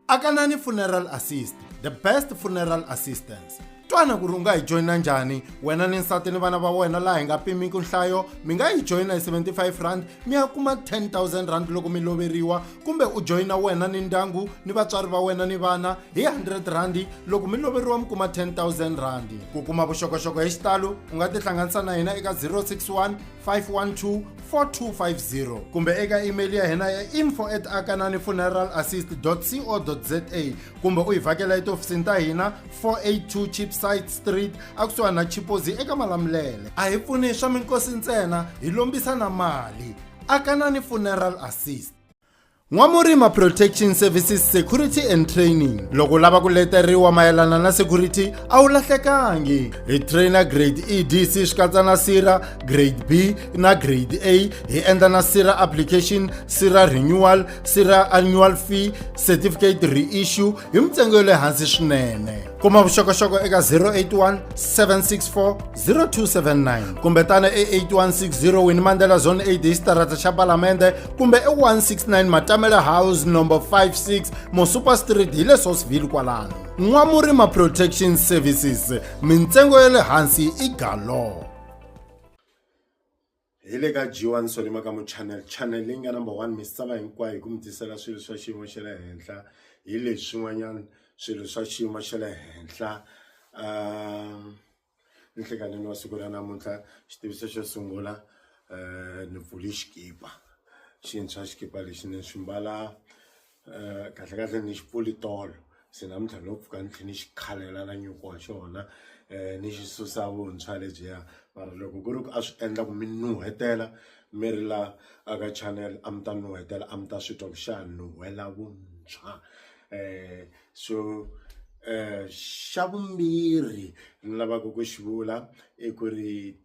Akanani Funeral Assist, the best funeral assistance. Twana ku ri u nga hi joyina njhani wena ni nsati ni vana va wena laha hi nga pimiki nhlayo mi nga hi joyina hi 75 rand mi ya kuma 10,000 rand loko mi loveriwa, kumbe u joyina wena ni ndyangu ni vatswari va wena ni vana hi 100 rand loko mi loveriwa mi kuma 10,000 rand. Ku kuma vuxokoxoko hi xitalo u nga tihlanganisa na hina eka 061 512 4250 kumbe eka email ya hina ya info@akananifuneralassist.co.za kumbe u hi vhakela etihofisini ta hina 482 Cheapside Street akusuhani na Chipozi eka Malamulele. A hi pfuni swa minkosi ntsena, hi lombisa na mali. Akanani Funeral Assist. N'wamurima Protection Services Security and Training. Loko lava ku leteriwa mayelana na security a wu lahlekangi. Hi trainer grade EDC swi katsa na SIRA, grade B na grade A. Hi endla na SIRA application, SIRA renewal, SIRA annual fee, certificate reissue hi mintsengo ya le hansi swinene. Kuma vuxokoxoko eka 081 764 0279 kumbe tana e8160 Winnie Mandela Zone 8 Starata xa Palamende kumbe e169 Matamela House number 56 Mosupa Street hi le Sosville kwalano. N'wamurima Protection Services, mintsengo ya le hansi i galo. Hi le ka G1 Solima ka mu channel leyi nga number 1 misava hinkwayo hi ku mi tisela swilo swa xiyimo xa le henhla hi leswi swin'wanyana swilo swa xiyimo xa le henhla. Nhlekanini wa siku ra namuntlha xitiviso xo sungula ni pfuli xikipa xintshwa, xikipa lexi ni xi mbala kahle ni xi pfuli tolo, se namuntlha no pfuka ni tlhela ni xi khalela na nyuku wa xona ni xi susa vuntshwa lebyiya. Mara loko ku ri ku a swi endla ku mi nuhetela mi ri la aka channel a mi ta nuhetela a mi ta swi twa ku xa nuhela vuntshwa. So xa vumbirhi ni lavaka ku xi vula i ku ri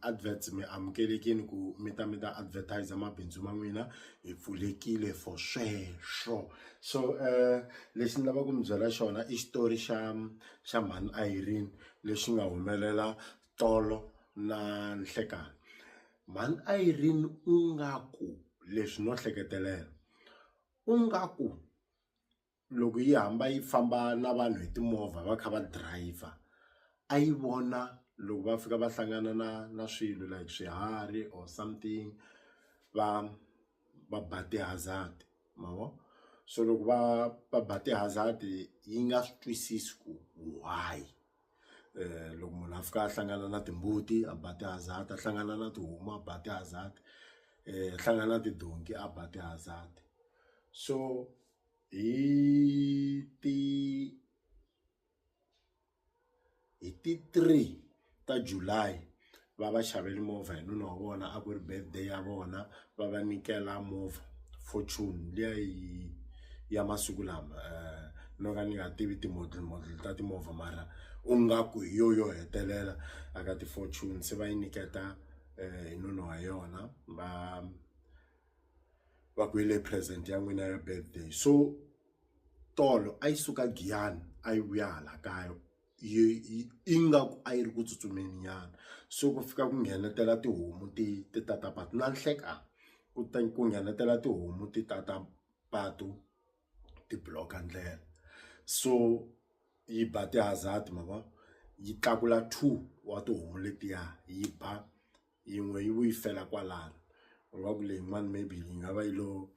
adverts mi amukelekini ku mi ta advertise mabindzu ma n'wina hi pfulekile for sweswo. So lexi ni lava ku mi byela xona i xitori xa mhani Irene lexi nga humelela tolo na nhlekani. Mhani Irene u nga ku leswi no hleketelela u nga ku loko yi hamba yi famba na vanhu hi timovha va kha va driver a yi vona loko va fika va hlangana na swilo like swiharhi or something va ba ti-hazard mavo. So loko va ba ti-hazard yi nga swi twisisi ku why. Loko munhu a fika a hlangana na timbuti a ba ti-hazard, a hlangana na tihomu a ba ti-hazard, hlangana na tidonki a ba ti-hazard. So hi ti 3 ta July va va xaveli movha hi nuna wa vona a ku ri birthday ya vona, va va nikela movha Fortune liya ya masiku lama. No ka ni nga tivi timodel ta timovha mara u nga ku hi yo hetelela aka ti-Fortune se va yi niketa hi nuna wa yona va ku ile present ya n'wina ya birthday. So tolo a yi suka Giyani a yi vuya hala kaya ingaku a yi ri ku tsutsumeni nyana. So ku fika ku nghenetela tihomu ti tata patu na nhlekani ku nghenetela tihomu ti tata patu ti block ndlela. So yi ba ti-hazard mava yi tlakula 2 wa tihomu letiya yi ba yin'we yi vuyi fela kwalano. Va ku leyi yin'wana maybe yi nga va yi lo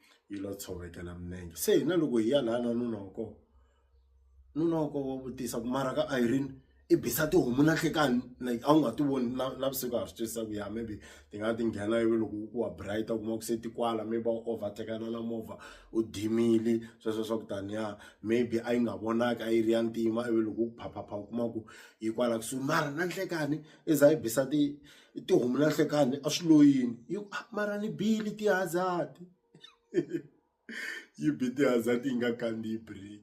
tshovekela minenge. Se hina loko hi ya lana nuna wa kona wa vutisa ku mara ka Irene i bisa tihomu na nhlekani like a wu nga ti voni navusiku a swi twisisa ku ya maybe ti nga ti nghena ivi loko ku wa bright u kuma ku se ti kwala maybe u overtakana na movha u dimile sweswo swa ku taniya maybe a yi nga vonaki a yi ri ya ntima ivi loko ku phaphapha u kuma ku yi kwala kusuhi. Mara na nhlekani i za yi bisa tihomu na nhlekani a swi loyini mara ni bili ti-hazard yi bi ti-hazard yi nga kandziyi break.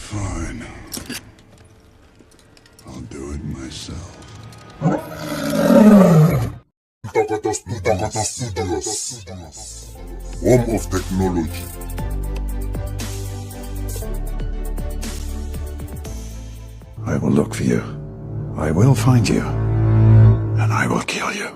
Fine. I'll do it myself. Takata Studios. Home of technology. I will look for you. I will find you. And I will kill you.